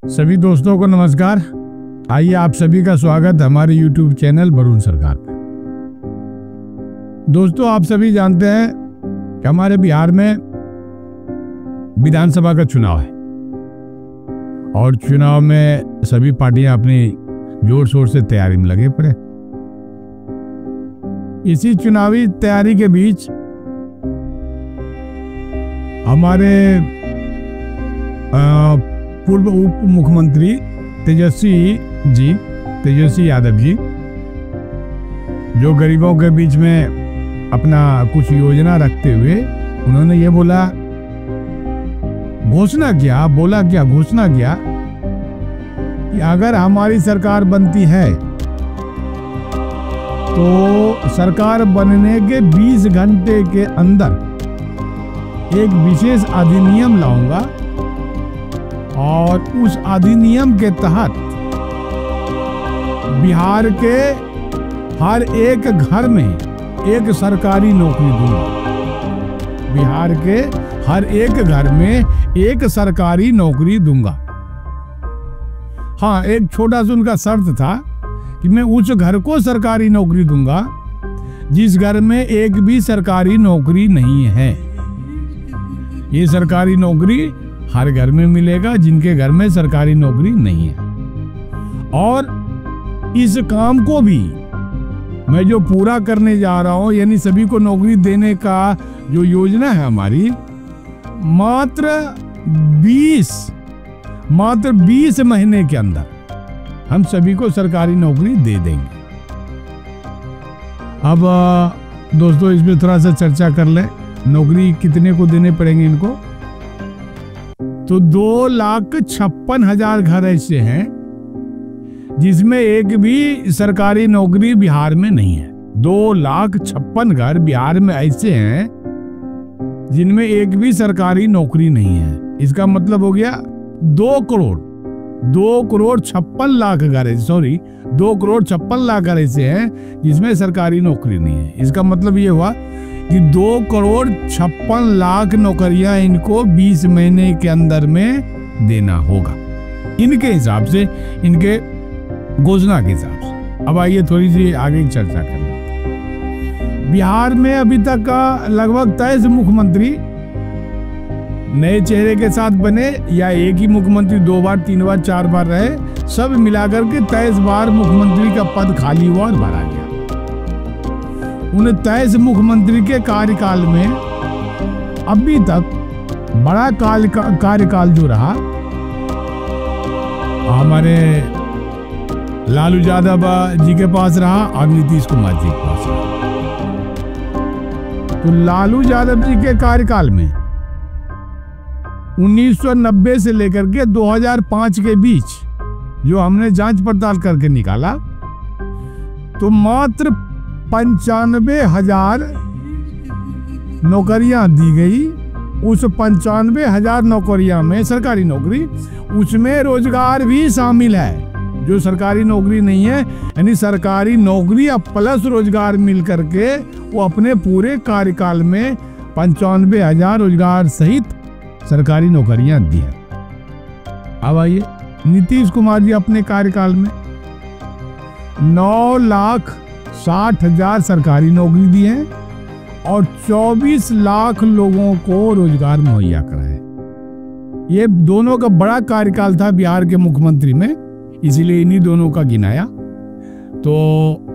सभी दोस्तों को नमस्कार। आइए आप सभी का स्वागत हमारे YouTube चैनल वरुण सरकार पे। दोस्तों, आप सभी जानते हैं कि हमारे बिहार में विधानसभा का चुनाव है और चुनाव में सभी पार्टियां अपनी जोर शोर से तैयारी में लगे पड़े। इसी चुनावी तैयारी के बीच हमारे पूर्व उप मुख्यमंत्री तेजस्वी यादव जी, जो गरीबों के बीच में अपना कुछ योजना रखते हुए उन्होंने ये घोषणा किया कि अगर हमारी सरकार बनती है तो सरकार बनने के 20 घंटे के अंदर एक विशेष अधिनियम लाऊंगा और उस अधिनियम के तहत बिहार के हर एक घर में एक सरकारी नौकरी दूंगा। बिहार के हर एक घर में एक सरकारी नौकरी दूंगा। हाँ, एक छोटा सा उनका शर्त था कि मैं उस घर को सरकारी नौकरी दूंगा जिस घर में एक भी सरकारी नौकरी नहीं है। ये सरकारी नौकरी हर घर में मिलेगा जिनके घर में सरकारी नौकरी नहीं है। और इस काम को भी मैं जो पूरा करने जा रहा हूं, यानी सभी को नौकरी देने का जो योजना है हमारी, मात्र 20 महीने के अंदर हम सभी को सरकारी नौकरी दे देंगे। अब दोस्तों, इसमें थोड़ा सा चर्चा कर ले। नौकरी कितने को देने पड़ेंगे इनको? तो 2,56,000 घर ऐसे हैं जिसमें एक भी सरकारी नौकरी बिहार में नहीं है। 2,56,000 घर बिहार में ऐसे हैं जिनमें एक भी सरकारी नौकरी नहीं है। इसका मतलब हो गया 2 करोड़ 56 लाख घर है। 2 करोड़ 56 लाख घर ऐसे हैं जिसमें सरकारी नौकरी नहीं है। इसका मतलब ये हुआ कि 2 करोड़ 56 लाख नौकरियां इनको 20 महीने के अंदर में देना होगा, इनके हिसाब से, इनके घोषणा के हिसाब से। अब आइए थोड़ी सी आगे की चर्चा कर लेते हैं। बिहार में अभी तक लगभग 23 मुख्यमंत्री नए चेहरे के साथ बने या एक ही मुख्यमंत्री 2 बार 3 बार 4 बार रहे, सब मिलाकर के 23 बार मुख्यमंत्री का पद खाली हुआ और भरा गया। उन 23 मुख्यमंत्री के कार्यकाल में अभी तक बड़ा कार्यकाल जो रहा हमारे लालू यादव जी के पास रहा और नीतीश कुमार जी के पास रहा। तो लालू यादव जी के कार्यकाल में 1990 से लेकर के 2005 के बीच जो हमने जांच पड़ताल करके निकाला, तो मात्र 95,000 नौकरियां दी गई। उस 95,000 नौकरियां में सरकारी नौकरी, उसमें रोजगार भी शामिल है। जो सरकारी नौकरी नहीं है, यानी सरकारी नौकरी अब प्लस रोजगार मिल करके वो अपने पूरे कार्यकाल में 95,000 रोजगार सहित सरकारी नौकरियां दी है। अब आइए नीतीश कुमार जी अपने कार्यकाल में 9,60,000 सरकारी नौकरी दी है और 24 लाख लोगों को रोजगार मुहैया कराए। ये दोनों का बड़ा कार्यकाल था बिहार के मुख्यमंत्री में, इसीलिए इन्हीं दोनों का गिनाया। तो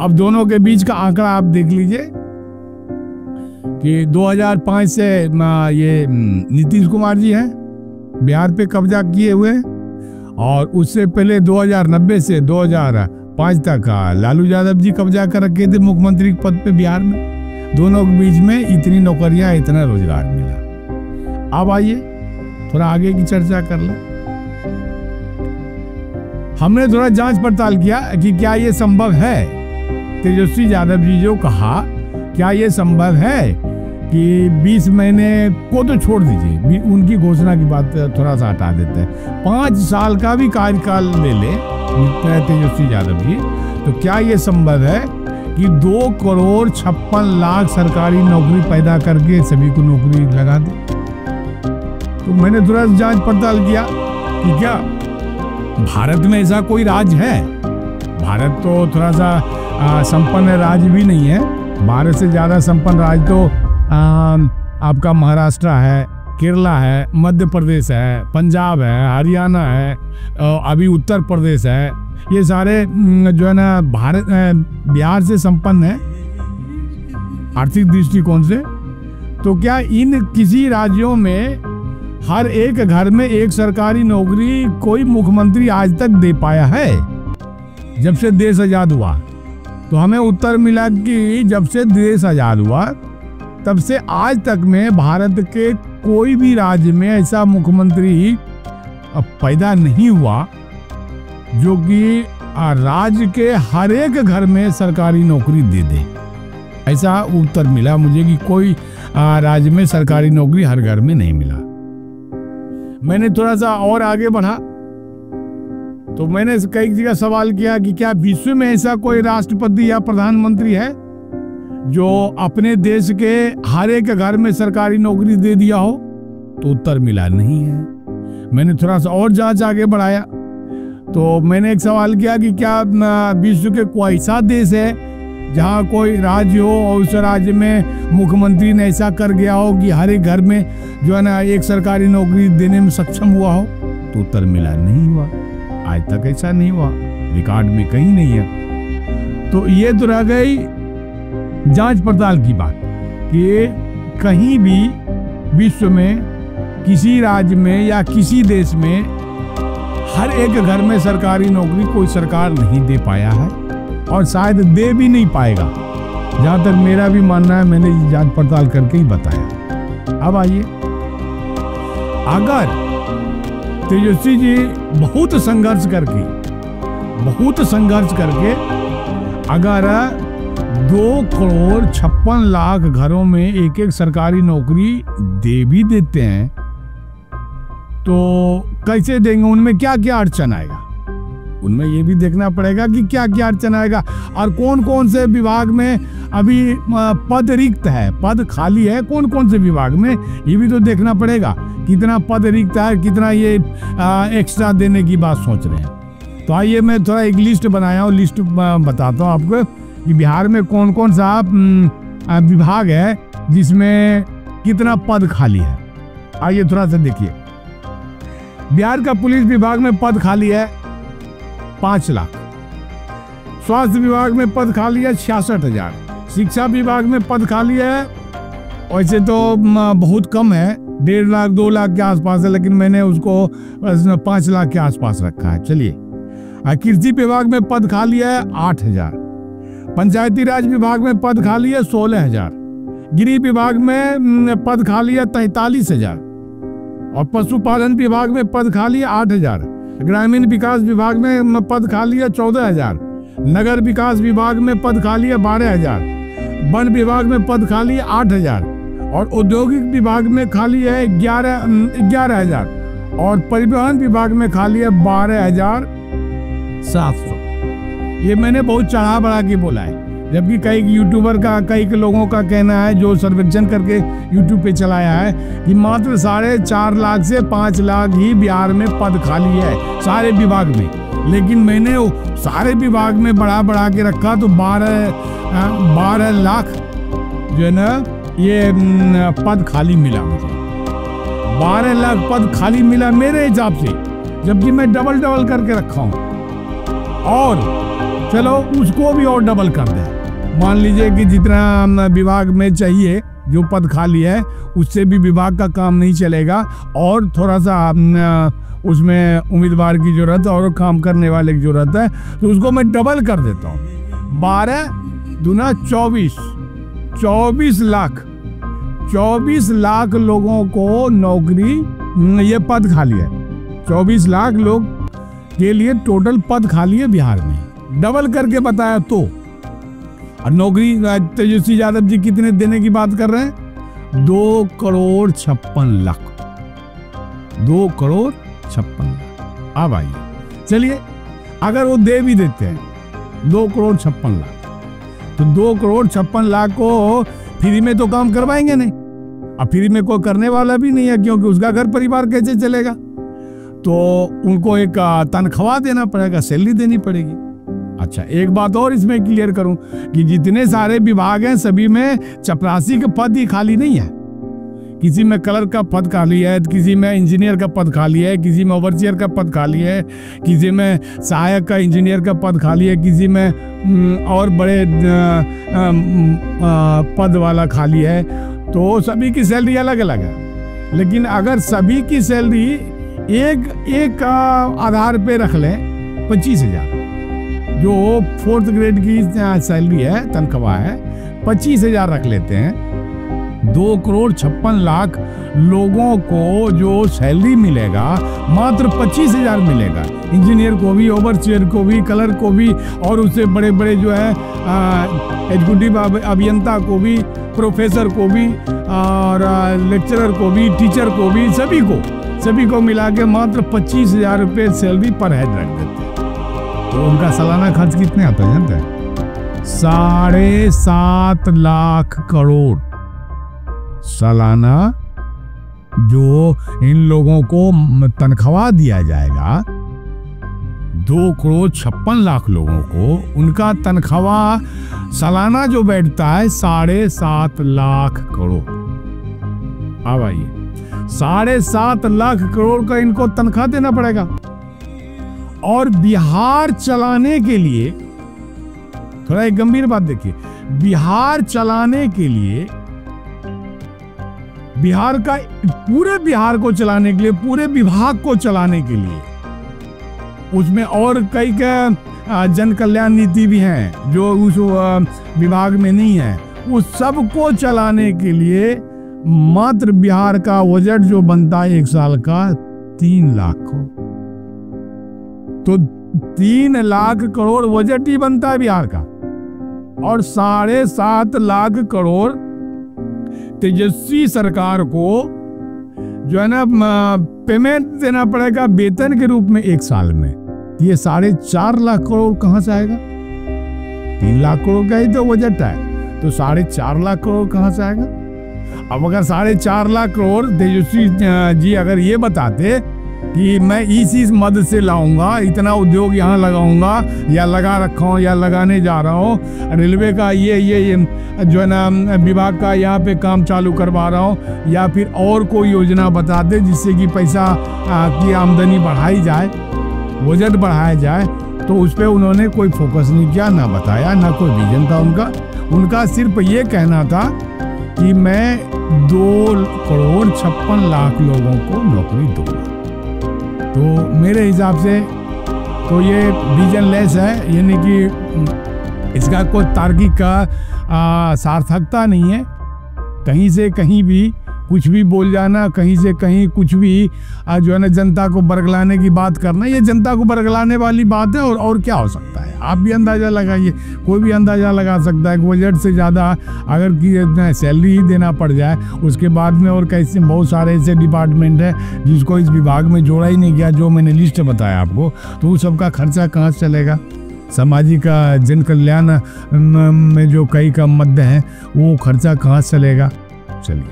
अब दोनों के बीच का आंकड़ा आप देख लीजिए कि 2005 से ये नीतीश कुमार जी हैं बिहार पे कब्जा किए हुए, और उससे पहले 2090 से 2005 तक लालू यादव जी कब्जा कर रखे थे मुख्यमंत्री पद पे बिहार में। दोनों के बीच में इतनी नौकरियां, इतना रोजगार मिला। अब आइए थोड़ा आगे की चर्चा कर ले। हमने थोड़ा जांच पड़ताल किया कि क्या ये संभव है। तेजस्वी यादव जी जो कहा, क्या ये संभव है कि 20 महीने को तो छोड़ दीजिए, उनकी घोषणा की बात थोड़ा सा हटा देते हैं, 5 साल का भी कार्यकाल ले ले तेजस्वी यादव जी, तो क्या ये संभव है कि 2 करोड़ 56 लाख सरकारी नौकरी पैदा करके सभी को नौकरी लगा दे? तो मैंने थोड़ा जांच पड़ताल किया कि क्या भारत में ऐसा कोई राज्य है? भारत तो थोड़ा सा संपन्न राज्य भी नहीं है। भारत से ज़्यादा संपन्न राज्य तो आपका महाराष्ट्र है, केरला है, मध्य प्रदेश है, पंजाब है, हरियाणा है, अभी उत्तर प्रदेश है। ये सारे जो है ना भारत बिहार से संपन्न है आर्थिक दृष्टिकोण से। तो क्या इन किसी राज्यों में हर एक घर में एक सरकारी नौकरी कोई मुख्यमंत्री आज तक दे पाया है? जब से देश आजाद हुआ तो हमें उत्तर मिला कि जब से देश आजाद हुआ तब से आज तक में भारत के कोई भी राज्य में ऐसा मुख्यमंत्री पैदा नहीं हुआ जो कि राज्य के हर एक घर में सरकारी नौकरी दे दे। ऐसा उत्तर मिला मुझे कि कोई राज्य में सरकारी नौकरी हर घर में नहीं मिला। मैंने थोड़ा सा और आगे बढ़ा तो मैंने कई जगह सवाल किया कि क्या विश्व में ऐसा कोई राष्ट्रपति या प्रधानमंत्री है जो अपने देश के हर एक घर में सरकारी नौकरी दे दिया हो? तो उत्तर मिला नहीं है। मैंने थोड़ा सा और जांच आगे बढ़ाया तो मैंने एक सवाल किया कि क्या विश्व के कोई ऐसा देश है जहां कोई राज्य हो और उस राज्य में मुख्यमंत्री ने ऐसा कर गया हो कि हर एक घर में जो है ना एक सरकारी नौकरी देने में सक्षम हुआ हो? तो उत्तर मिला नहीं हुआ। आज तक ऐसा नहीं हुआ, रिकॉर्ड में कहीं नहीं है। तो ये तो रह गई जांच पड़ताल की बात कि कहीं भी विश्व में किसी राज्य में या किसी देश में हर एक घर में सरकारी नौकरी कोई सरकार नहीं दे पाया है और शायद दे भी नहीं पाएगा। जहां तक मेरा भी मानना है, मैंने जांच पड़ताल करके ही बताया। अब आइए, अगर तेजस्वी जी बहुत संघर्ष करके अगर 2,56,00,000 घरों में एक एक सरकारी नौकरी दे भी देते हैं तो कैसे देंगे? उनमें क्या क्या अड़चन आएगा? उनमें ये भी देखना पड़ेगा कि क्या क्या अड़चन आएगा और कौन कौन से विभाग में अभी पद रिक्त है, पद खाली है, कौन कौन से विभाग में, ये भी तो देखना पड़ेगा। कितना पद रिक्त है, कितना ये एक्स्ट्रा देने की बात सोच रहे हैं। तो आइए मैं थोड़ा एक लिस्ट बनाया हूँ, लिस्ट बताता हूँ आपको कि बिहार में कौन कौन सा विभाग है जिसमें कितना पद खाली है। आइए थोड़ा सा देखिए। बिहार का पुलिस विभाग में पद खाली है 5 लाख, स्वास्थ्य विभाग में पद खाली है 66,000, शिक्षा विभाग में पद खाली है वैसे तो बहुत कम है, 1.5 लाख 2 लाख के आसपास है, लेकिन मैंने उसको 5 लाख के आसपास रखा है। चलिए, कृषि विभाग में पद खाली है 8,000, पंचायती राज विभाग में पद खाली है 16,000, गृह विभाग में पद खाली है 43,000 और पशुपालन विभाग में पद खाली है 8,000, ग्रामीण विकास विभाग में पद खाली है 14,000, नगर विकास विभाग में पद खाली है 12,000, वन विभाग में पद खाली है 8,000 और औद्योगिक विभाग में खाली है 11,000 और परिवहन विभाग में खाली है 12,700। ये मैंने बहुत चढ़ा बढ़ा के बोला है, जबकि कई यूट्यूबर का, कई लोगों का कहना है जो सर्वेक्षण करके यूट्यूब पे चलाया है कि मात्र 4.5 लाख से 5 लाख ही बिहार में पद खाली है सारे विभाग में। लेकिन मैंने सारे विभाग में बढ़ा के रखा तो 12 लाख जो है ना ये पद खाली मिला मुझे। 12 लाख पद खाली मिला मेरे हिसाब से, जबकि मैं डबल करके रखा हूँ। और चलो उसको भी और डबल कर दे, मान लीजिए कि जितना विभाग में चाहिए जो पद खाली है उससे भी विभाग का काम नहीं चलेगा और थोड़ा सा उसमें उम्मीदवार की जरूरत है और काम करने वाले की जरूरत है, तो उसको मैं डबल कर देता हूँ। 12 दूना 24 लाख लोगों को नौकरी, ये पद खाली है। 24 लाख लोग के लिए टोटल पद खाली है बिहार में, डबल करके बताया तो। और नौकरी तेजस्वी यादव जी कितने देने की बात कर रहे हैं? 2,56,00,000। 2,56,00,000। अब आइए, चलिए अगर वो दे भी देते हैं 2,56,00,000 तो 2,56,00,000 को फ्री में तो काम करवाएंगे नहीं, अब फ्री में कोई करने वाला भी नहीं है क्योंकि उसका घर परिवार कैसे चलेगा। तो उनको एक तनख्वाह देना पड़ेगा, सैलरी देनी पड़ेगी। अच्छा, एक बात और इसमें क्लियर करूं कि जितने सारे विभाग हैं सभी में चपरासी के पद ही खाली नहीं है। किसी में कलर का पद खाली है, किसी में इंजीनियर का पद खाली है, किसी में ओवरसियर का पद खाली है, किसी में सहायक का इंजीनियर का पद खाली है, किसी में और बड़े पद वाला खाली है। तो सभी की सैलरी अलग अलग है। लेकिन अगर सभी की सैलरी एक आधार पे रख लें 25,000, जो 4th ग्रेड की सैलरी है, तनख्वाह है, 25,000 रख लेते हैं, 2,56,00,000 लोगों को जो सैलरी मिलेगा मात्र 25,000 मिलेगा। इंजीनियर को भी, ओवरसियर को भी, कलर को भी, और उससे बड़े बड़े जो है एग्जीक्यूटिव अभियंता को भी, प्रोफेसर को भी, और लेक्चरर को भी, टीचर को भी, सभी को मिला के मात्र 25,000 रुपये सैलरी पर हेड रख देते हैं। तो उनका सालाना खर्च कितने आता है जानते हैं? 7.5 लाख करोड़ सालाना जो इन लोगों को तनख्वाह दिया जाएगा। 2,56,00,000 लोगों को उनका तनख्वाह सालाना जो बैठता है 7.5 लाख करोड़। अब आइए, 7.5 लाख करोड़ का इनको तनख्वाह देना पड़ेगा। और बिहार चलाने के लिए, थोड़ा एक गंभीर बात देखिए, बिहार चलाने के लिए, बिहार का पूरे बिहार को चलाने के लिए, पूरे विभाग को चलाने के लिए, उसमें और कई जन कल्याण नीति भी हैं जो उस विभाग में नहीं है, उस सब को चलाने के लिए मात्र बिहार का बजट जो बनता है 1 साल का 3 लाख हो, तो 3 लाख करोड़ बजट ही बनता है बिहार का। और 7.5 लाख करोड़ तेजस्वी सरकार को जो है ना पेमेंट देना पड़ेगा वेतन के रूप में 1 साल में। ये 4.5 लाख करोड़ कहां से आएगा? 3 लाख करोड़ का ही तो बजट है, तो 4.5 लाख करोड़ कहां से आएगा? अब अगर 4.5 लाख करोड़ तेजस्वी जी अगर ये बताते कि मैं इस मद से लाऊंगा, इतना उद्योग यहाँ लगाऊंगा, या लगा रखा हूँ, या लगाने जा रहा हूँ, रेलवे का ये जो है ना विभाग का यहाँ पे काम चालू करवा रहा हूँ, या फिर और कोई योजना बता दे जिससे कि पैसा की आमदनी बढ़ाई जाए, बजट बढ़ाया जाए, तो उस पर उन्होंने कोई फोकस नहीं किया, ना बताया, ना कोई विजन था उनका सिर्फ ये कहना था कि मैं 2,56,00,000 लोगों को नौकरी दूंगा। तो मेरे हिसाब से तो ये विजनलेस है, यानी कि इसका कोई तार्किक का सार्थकता नहीं है। कहीं से कहीं भी कुछ भी बोल जाना, कहीं से कहीं कुछ भी जो है ना जनता को बरगलाने की बात करना, ये जनता को बरगलाने वाली बात है। और क्या हो सकता है? आप भी अंदाज़ा लगाइए, कोई भी अंदाज़ा लगा सकता है कि बजट से ज़्यादा अगर सैलरी ही देना पड़ जाए, उसके बाद में और कैसे बहुत सारे ऐसे डिपार्टमेंट है जिसको इस विभाग में जोड़ा ही नहीं गया, जो मैंने लिस्ट बताया आपको, तो उस सबका खर्चा कहाँ से चलेगा? सामाजिक जन कल्याण में जो कई का मद है वो खर्चा कहाँ से चलेगा? चलिए,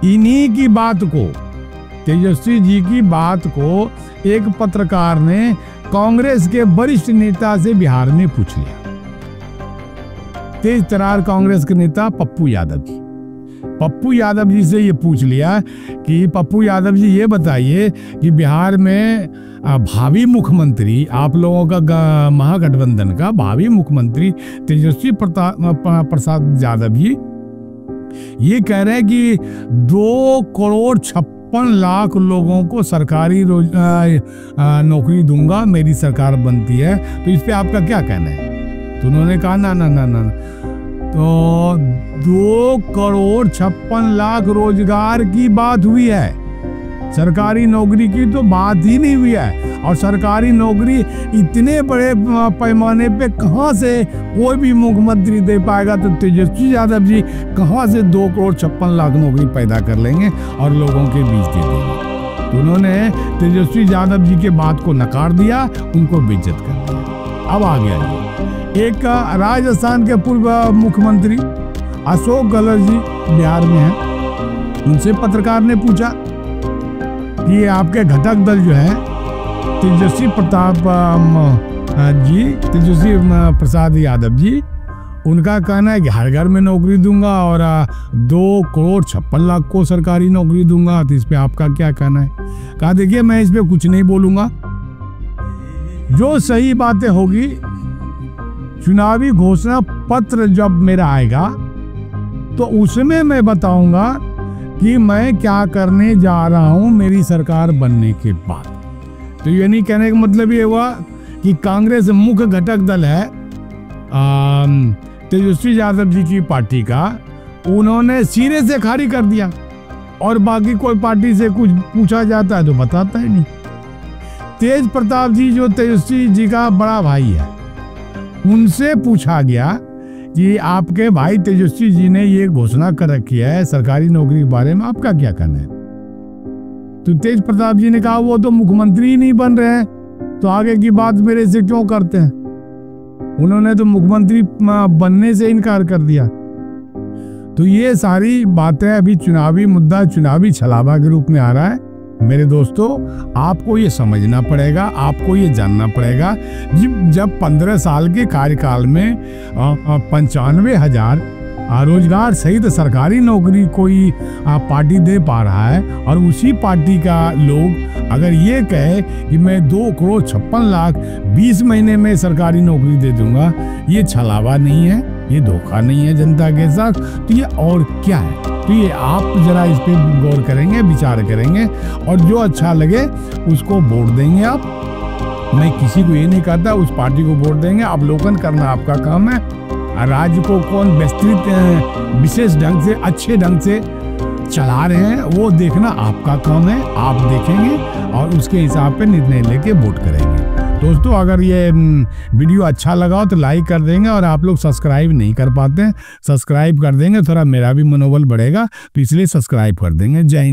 इन्हीं की बात को, तेजस्वी जी की बात को एक पत्रकार ने कांग्रेस के वरिष्ठ नेता से बिहार में पूछ लिया। तेज तरार कांग्रेस के नेता पप्पू यादव जी से ये पूछ लिया कि पप्पू यादव जी ये बताइए कि बिहार में भावी मुख्यमंत्री, आप लोगों का महागठबंधन का भावी मुख्यमंत्री तेजस्वी प्रसाद यादव जी ये कह रहे हैं कि 2,56,00,000 लोगों को सरकारी नौकरी दूंगा, मेरी सरकार बनती है, तो इस पे आपका क्या कहना है? तो उन्होंने कहा ना, तो 2,56,00,000 रोजगार की बात हुई है, सरकारी नौकरी की तो बात ही नहीं हुई है। और सरकारी नौकरी इतने बड़े पैमाने पे कहाँ से कोई भी मुख्यमंत्री दे पाएगा? तो तेजस्वी यादव जी कहाँ से 2,56,00,000 नौकरी पैदा कर लेंगे और लोगों के बीच दे देंगे? तो उन्होंने तेजस्वी यादव जी के बात को नकार दिया, उनको बेइज्जत कर दिया। अब आ गया एक राजस्थान के पूर्व मुख्यमंत्री अशोक गहलोत जी बिहार में हैं, उनसे पत्रकार ने पूछा कि आपके घटक दल जो है तेजस्वी प्रसाद यादव जी, उनका कहना है कि हर घर में नौकरी दूंगा और 2,56,00,000 को सरकारी नौकरी दूंगा। तो इस पे आपका क्या कहना है? कहा देखिए मैं इस पे कुछ नहीं बोलूंगा, जो सही बातें होगी चुनावी घोषणा पत्र जब मेरा आएगा तो उसमें मैं बताऊंगा कि मैं क्या करने जा रहा हूं मेरी सरकार बनने के बाद। तो ये नहीं कहने का मतलब ये हुआ कि कांग्रेस मुख्य घटक दल है तेजस्वी यादव जी की पार्टी का, उन्होंने सिरे से खारिज कर दिया और बाकी कोई पार्टी से कुछ पूछा जाता है तो बताता ही नहीं। तेज प्रताप जी जो तेजस्वी जी का बड़ा भाई है, उनसे पूछा गया कि आपके भाई तेजस्वी जी ने ये घोषणा कर रखी है सरकारी नौकरी के बारे में, आपका क्या कहना है? तो तेज प्रताप जी ने कहा वो तो मुख्यमंत्री ही नहीं बन रहे हैं, तो आगे की बात मेरे से क्यों करते हैं? उन्होंने तो मुख्यमंत्री बनने से इनकार कर दिया। तो ये सारी बातें अभी चुनावी मुद्दा, चुनावी छलावा के रूप में आ रहा है। मेरे दोस्तों, आपको ये समझना पड़ेगा, आपको ये जानना पड़ेगा जब 15 साल के कार्यकाल में 95,000 रोजगार सहित सरकारी नौकरी कोई पार्टी दे पा रहा है और उसी पार्टी का लोग अगर ये कहे कि मैं 2,56,00,000 20 महीने में सरकारी नौकरी दे दूंगा, ये छलावा नहीं है, ये धोखा नहीं है जनता के साथ, तो ये और क्या है? तो ये आप जरा इस पे गौर करेंगे, विचार करेंगे और जो अच्छा लगे उसको वोट देंगे आप। मैं किसी को ये नहीं कहता उस पार्टी को वोट देंगे, अवलोकन करना आपका काम है। राज्य को कौन विस्तृत विशेष ढंग से, अच्छे ढंग से चला रहे हैं वो देखना आपका काम है। आप देखेंगे और उसके हिसाब पे निर्णय लेके वोट करेंगे। दोस्तों, अगर ये वीडियो अच्छा लगा हो तो लाइक कर देंगे और आप लोग सब्सक्राइब नहीं कर पाते हैं, सब्सक्राइब कर देंगे, थोड़ा मेरा भी मनोबल बढ़ेगा, तो इसलिए सब्सक्राइब कर देंगे। जय हिंद।